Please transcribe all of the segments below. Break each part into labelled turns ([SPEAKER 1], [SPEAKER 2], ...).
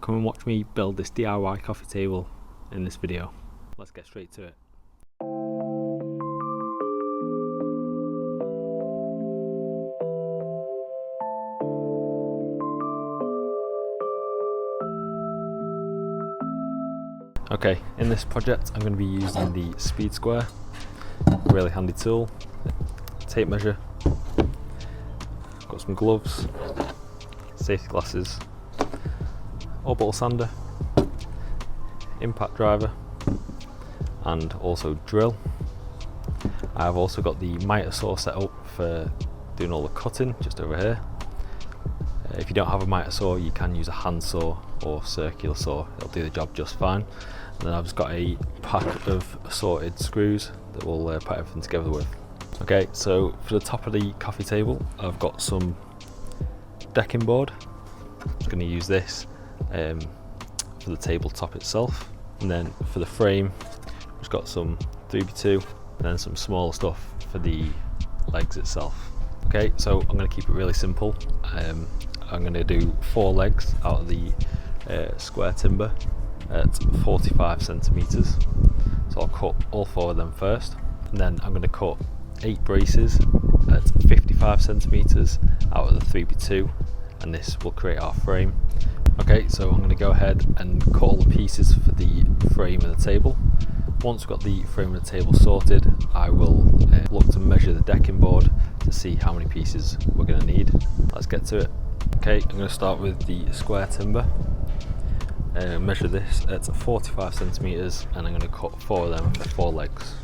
[SPEAKER 1] come and watch me build this DIY coffee table in this video. Let's get straight to it. Okay, in this project I'm going to be using the speed square, really handy tool, tape measure, got some gloves, safety glasses, orbital sander, impact driver, and also drill. I've also got the Mitre saw set up for doing all the cutting just over here. If you don't have a Mitre saw, you can use a handsaw or circular saw, it'll do the job just fine. And then I've just got a pack of assorted screws that we'll put everything together with. Okay, so for the top of the coffee table, I've got some decking board. I'm just going to use this for the tabletop itself. And then for the frame, I've just got some 3x2 and then some smaller stuff for the legs itself. Okay, so I'm going to keep it really simple. I'm going to do 4 legs out of the square timber at 45 centimeters. So I'll cut all 4 of them first, and then I'm going to cut 8 braces at 55 centimeters out of the 3x2, and this will create our frame. Okay, so I'm going to go ahead and cut all the pieces for the frame of the table. Once we've got the frame of the table sorted, I will look to measure the decking board to see how many pieces we're going to need. Let's get to it. Okay, I'm going to start with the square timber. Measure this at 45 centimeters, and I'm going to cut 4 of them for 4 legs.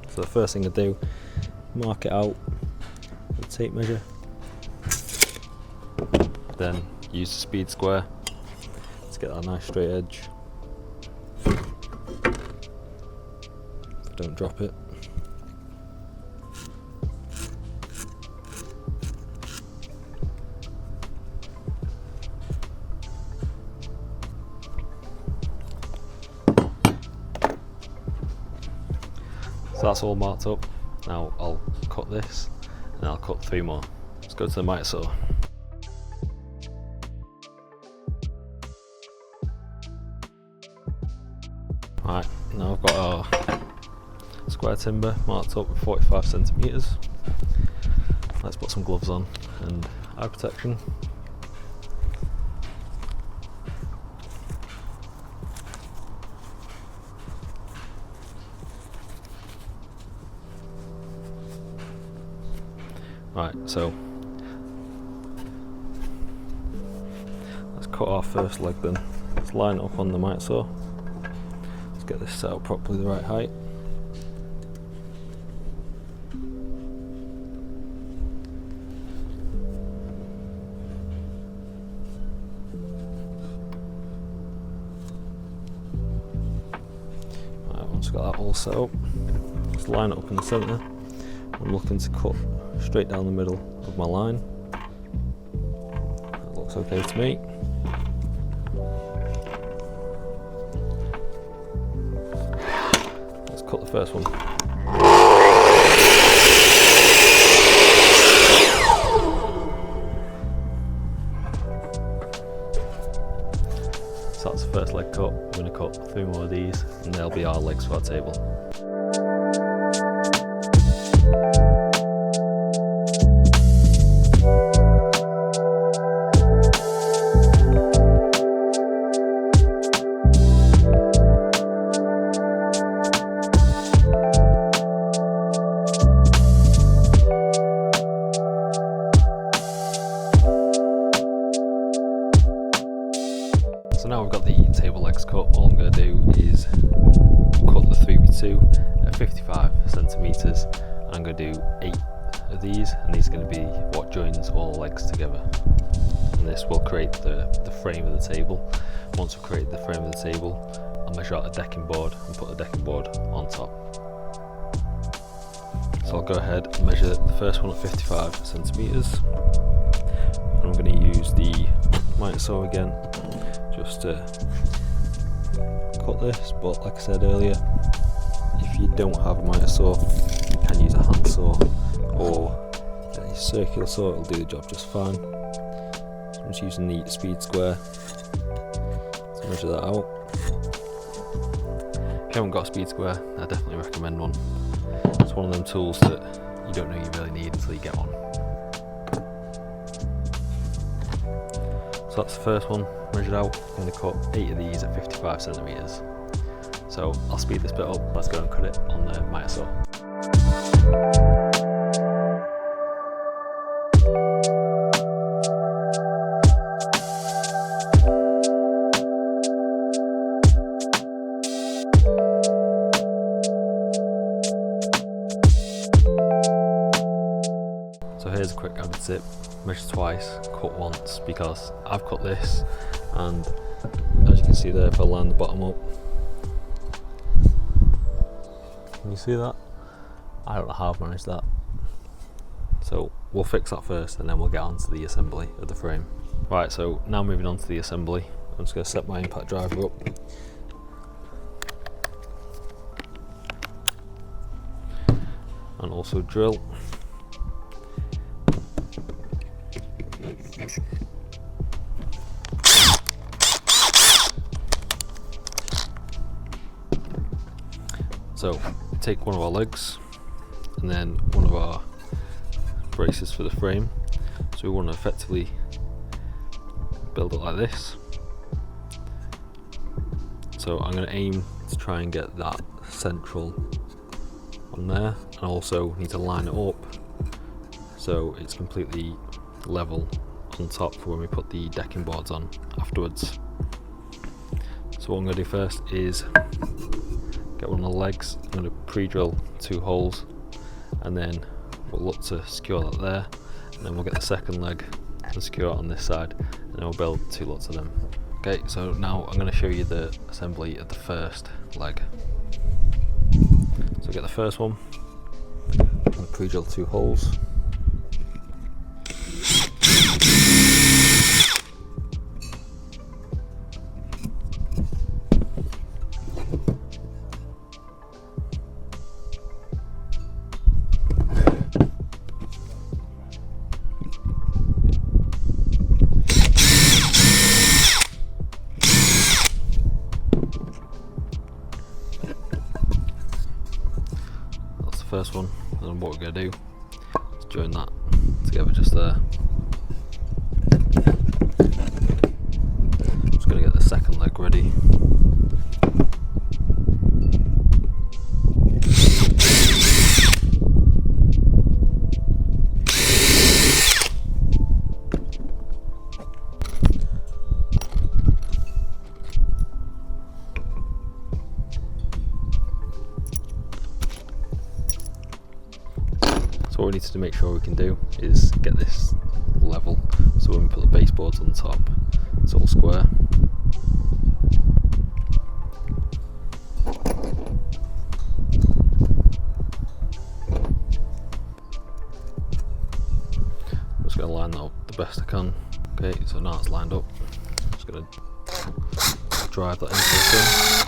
[SPEAKER 1] So the first thing I do, mark it out with a tape measure, then use the speed square to get that nice straight edge. Don't drop it. So that's all marked up. Now I'll cut this, and I'll cut 3 more. Let's go to the Mitre saw. Right, now I've got our square timber marked up with 45 centimeters. Let's put some gloves on and eye protection. Right, so let's cut our first leg then. Let's line it up on the Mitre saw. Let's get this set up properly the right height. Right, once we've got that all set up, let's line it up in the centre. I'm looking to cut straight down the middle of my line. That looks okay to me. Let's cut the first one. So that's the first leg cut. We're going to cut 3 more of these, and they'll be our legs for our table. So now we've got the table legs cut, all I'm going to do is cut the 3x2 at 55 centimeters. I'm going to do 8 of these, and these are going to be what joins all the legs together. And this will create the frame of the table. Once we've created the frame of the table, I'll measure out a decking board and put the decking board on top. So I'll go ahead and measure the first one at 55 centimeters. And I'm going to use the Mitre saw again, just to cut this, but like I said earlier, if you don't have a Mitre saw, you can use a handsaw or circular saw, it'll do the job just fine. So I'm just using the speed square to measure that out. If you haven't got a speed square, I definitely recommend one. It's one of them tools that you don't know you really need until you get one. So that's the first one measured out. I'm going to cut 8 of these at 55 centimeters. So I'll speed this bit up. Let's go and cut it on the Mitre saw. So here's a quick added tip: measure twice, cut once, because I've cut this, and as you can see there, if I line the bottom up, can you see that? I don't know how I've managed that. So we'll fix that first and then we'll get on to the assembly of the frame. Right, so now moving on to the assembly, I'm just going to set my impact driver up. And also drill. So take one of our legs and then one of our braces for the frame. So we want to effectively build it like this. So I'm going to aim to try and get that central on there, and also need to line it up so it's completely level on top for when we put the decking boards on afterwards. So what I'm going to do first is get one of the legs. I'm going to pre-drill 2 holes, and then we'll look to secure that there, and then we'll get the second leg and secure it on this side, and then we'll build 2 lots of them. Okay, so now I'm going to show you the assembly of the first leg. So get the first one, I'm going to pre-drill 2 holes. First one, and what we're going to do is join that together just there. Just going to get the second leg ready. So what we need to make sure we can do is get this level, so when we put the baseboards on the top, it's all square. I'm just going to line that up the best I can. Okay, so now it's lined up. I'm just going to drive that into the thing.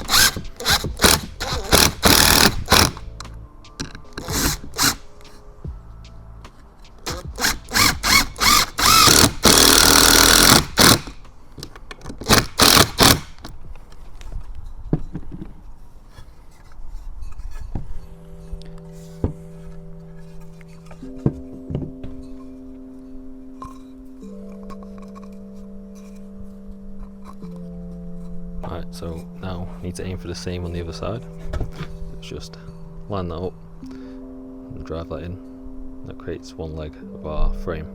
[SPEAKER 1] Right, so now need to aim for the same on the other side. Let's just line that up and drive that in. That creates one leg of our frame.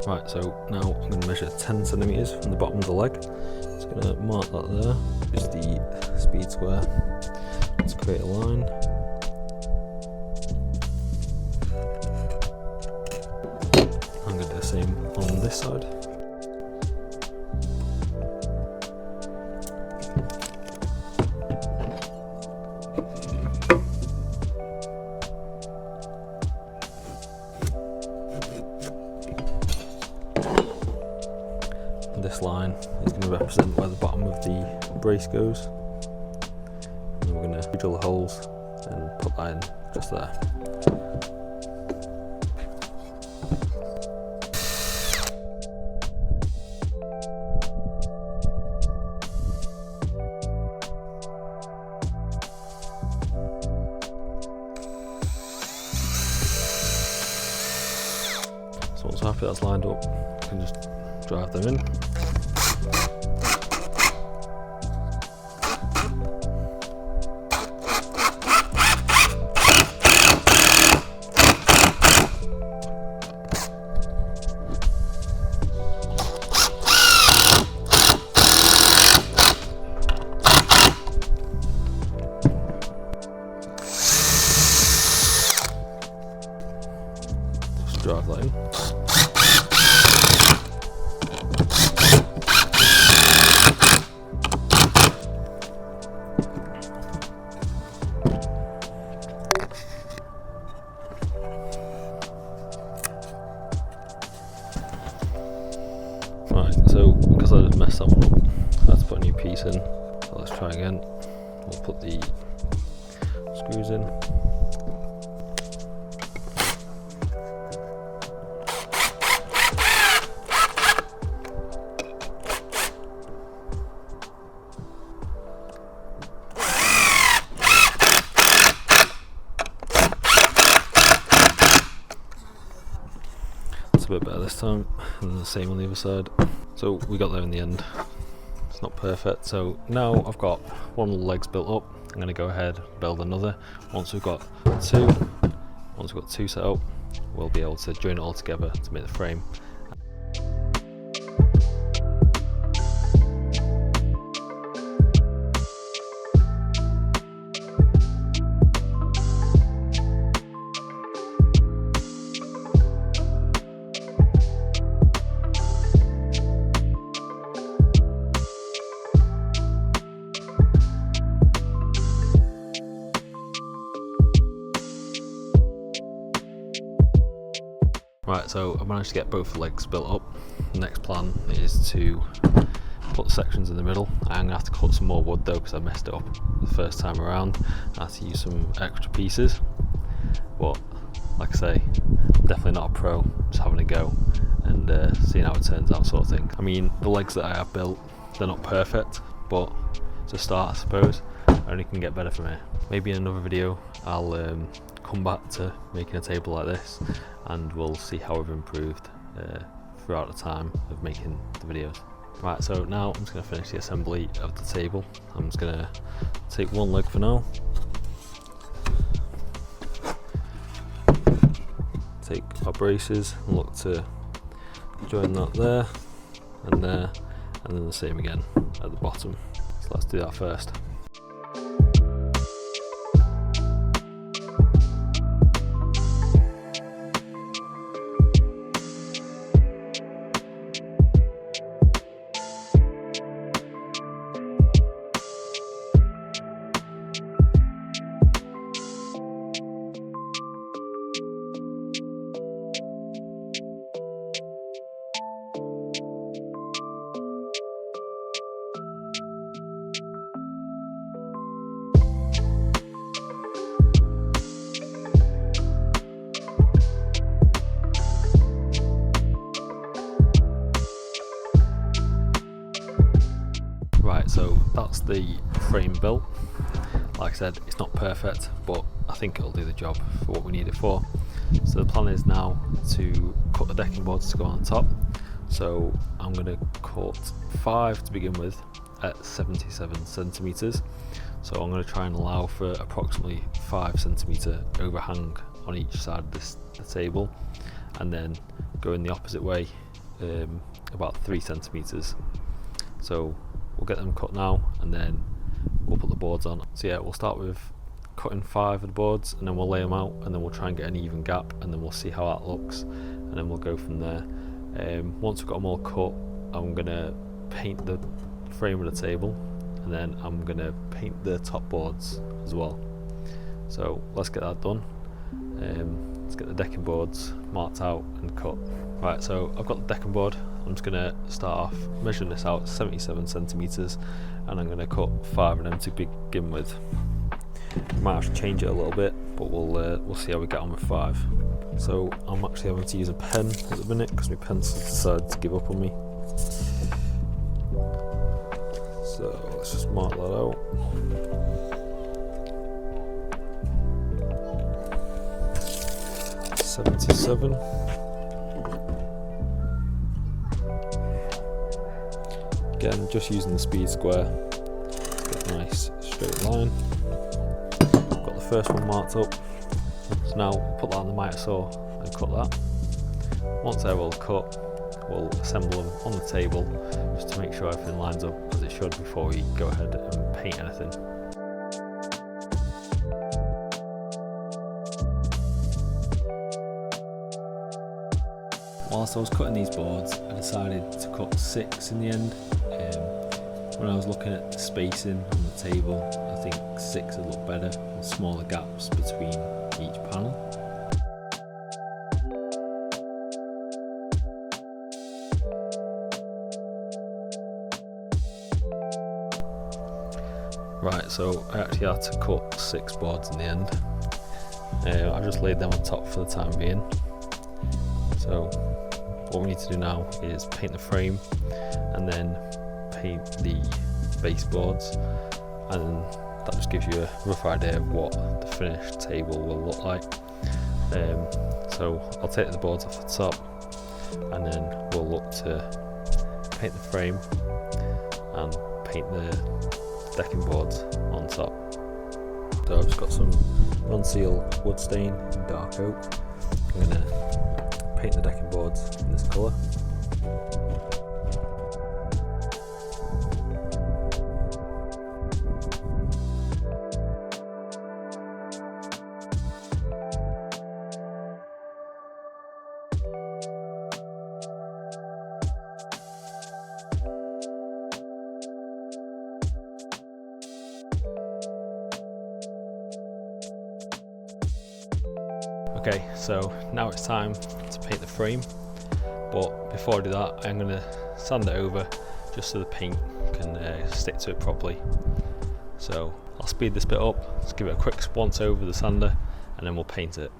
[SPEAKER 1] Right, so now I'm going to measure 10 centimeters from the bottom of the leg. Just going to mark that there. Use the speed square. Let's create a line. same on this side. This line is going to represent where the bottom of the brace goes, and we're going to drill the holes and put that in just there. So once after that's lined up, you can just drive them in. Just drive that in. Right, so because I just messed that one up, I had to put a new piece in. So let's try again. We'll put the screws in. A bit better this time, and the same on the other side. So we got there in the end. It's not perfect, so now I've got one of the legs built up. I'm going to go ahead and build another. Once we've got two set up, we'll be able to join it all together to make the frame. Right, so I managed to get both legs built up. The next plan is to put sections in the middle. I'm going to have to cut some more wood though, because I messed it up the first time around. I had to use some extra pieces, but like I say, I'm definitely not a pro, just having a go and seeing how it turns out, sort of thing. I mean, the legs that I have built, they're not perfect, but to start, I suppose, only can get better from here. Maybe in another video I'll come back to making a table like this, and we'll see how we've improved throughout the time of making the videos. Right, so now I'm just going to finish the assembly of the table. I'm just going to take one leg for now, take our braces and look to join that there, and then the same again at the bottom. So let's do that first. Right, so that's the frame built. Like I said, it's not perfect, but I think it'll do the job for what we need it for. So the plan is now to cut the decking boards to go on the top. So I'm going to cut 5 to begin with at 77 centimeters. So I'm going to try and allow for approximately 5 centimeter overhang on each side of the table, and then go in the opposite way, about 3 centimeters. So we'll get them cut now, and then we'll put the boards on. So yeah, we'll start with cutting 5 of the boards, and then we'll lay them out, and then we'll try and get an even gap, and then we'll see how that looks, and then we'll go from there. Once we've got them all cut, I'm going to paint the frame of the table, and then I'm going to paint the top boards as well. So let's get that done. Let's get the decking boards marked out and cut. Right, so I've got the decking board. I'm just going to start off measuring this out 77 centimeters, and I'm going to cut 5 of them to begin with. Might have to change it a little bit, but we'll see how we get on with 5. So I'm actually having to use a pen at the minute because my pencil decided to give up on me. So let's just mark that out. $77. Again, just using the speed square, get a nice straight line. Got the first one marked up, so now put that on the mitre saw and cut that. Once they're all cut, we'll assemble them on the table just to make sure everything lines up as it should before we go ahead and paint anything. Whilst I was cutting these boards, I decided to cut 6 in the end. When I was looking at the spacing on the table, I think 6 would look better with smaller gaps between each panel. Right, so I actually had to cut 6 boards in the end. I just laid them on top for the time being. So what we need to do now is paint the frame and then paint the baseboards, and that just gives you a rough idea of what the finished table will look like. So I'll take the boards off the top, and then we'll look to paint the frame and paint the decking boards on top. So I've just got some non-seal wood stain in dark oak. I'm going to paint the decking boards in this colour. Okay, so now it's time to paint the frame, but before I do that I'm going to sand it over just so the paint can stick to it properly. So I'll speed this bit up, just give it a quick once over the sander, and then we'll paint it.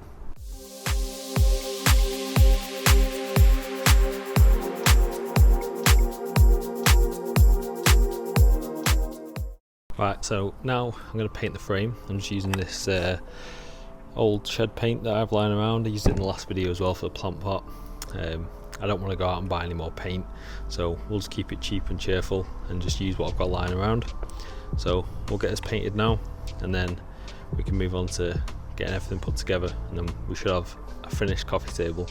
[SPEAKER 1] Right, so now I'm going to paint the frame. I'm just using this old shed paint that I have lying around. I used it in the last video as well for the plant pot. I don't want to go out and buy any more paint, so we'll just keep it cheap and cheerful and just use what I've got lying around. So we'll get this painted now, and then we can move on to getting everything put together, and then we should have a finished coffee table.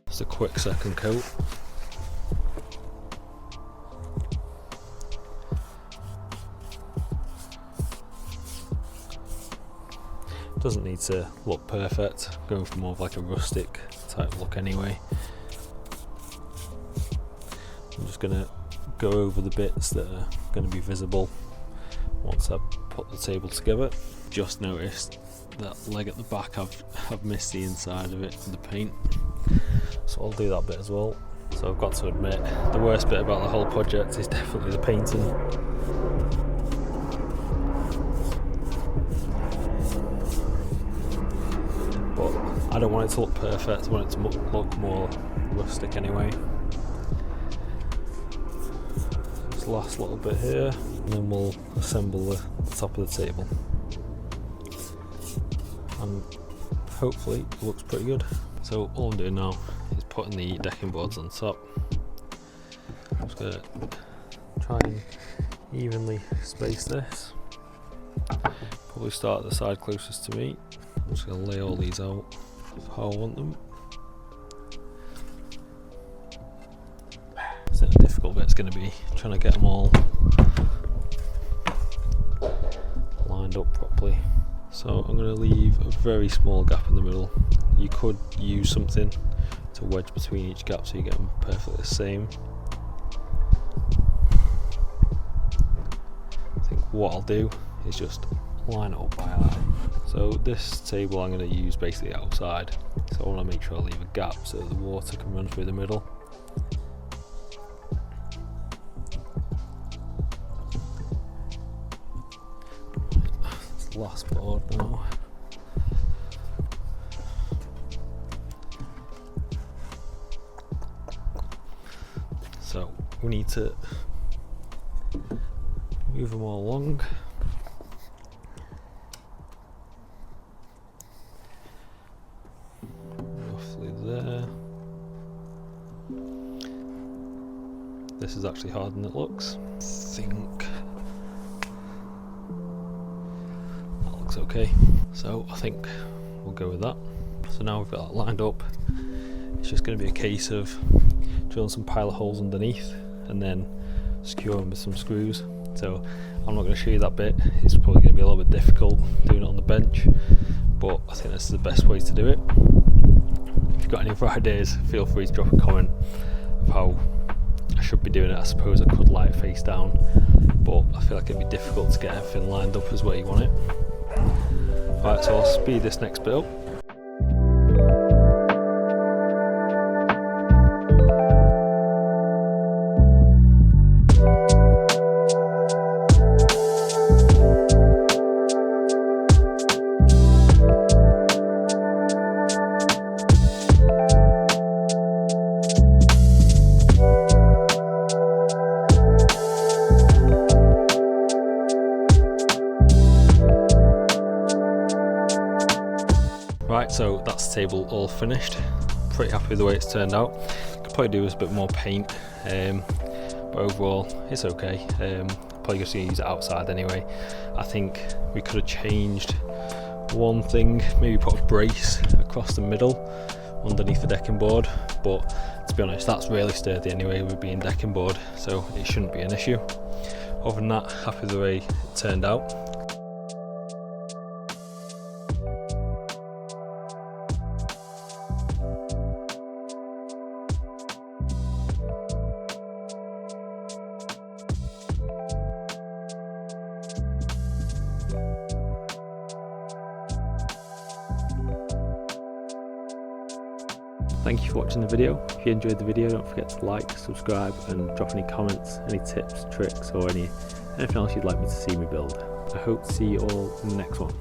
[SPEAKER 1] Just a quick second coat. Doesn't need to look perfect, I'm going for more of like a rustic type look anyway. I'm just going to go over the bits that are going to be visible once I put the table together. Just noticed that leg at the back, I've missed the inside of it with the paint, so I'll do that bit as well. So I've got to admit, the worst bit about the whole project is definitely the painting. But I don't want it to look perfect, I want it to look more rustic anyway. This last little bit here, and then we'll assemble the top of the table. And hopefully it looks pretty good. So all I'm doing now is putting the decking boards on top. I'm just going to try and evenly space this. Put Probably start at the side closest to me. I'm just going to lay all these out how I want them. So the difficult bit's going to be trying to get them all lined up properly. So I'm going to leave a very small gap in the middle. You could use something to wedge between each gap so you get them perfectly the same. I think what I'll do is just line it up by eye. So this table I'm going to use basically outside, so I want to make sure I leave a gap so the water can run through the middle. It's the last board now. So we need to move them all along. Roughly there. This is actually harder than it looks. I think that looks okay. So I think we'll go with that. So now we've got that lined up. It's just going to be a case of drilling some pilot holes underneath and then secure them with some screws. So I'm not going to show you that bit. It's probably going to be a little bit difficult doing it on the bench, but I think this is the best way to do it. If you've got any other ideas, feel free to drop a comment of how I should be doing it. I suppose I could lie it face down, but I feel like it'd be difficult to get everything lined up as where you want it. Right, so I'll speed this next bit up. Right, so that's the table all finished. Pretty happy with the way it's turned out. Could probably do with a bit more paint, but overall it's okay. Probably just gonna use it outside anyway. I think we could have changed one thing, maybe put a brace across the middle underneath the decking board, but to be honest that's really sturdy anyway with being decking board, so it shouldn't be an issue. Other than that, happy with the way it turned out. Thank you for watching the video. If you enjoyed the video, don't forget to like, subscribe and drop any comments, any tips, tricks or anything else you'd like me to see me build. I hope to see you all in the next one.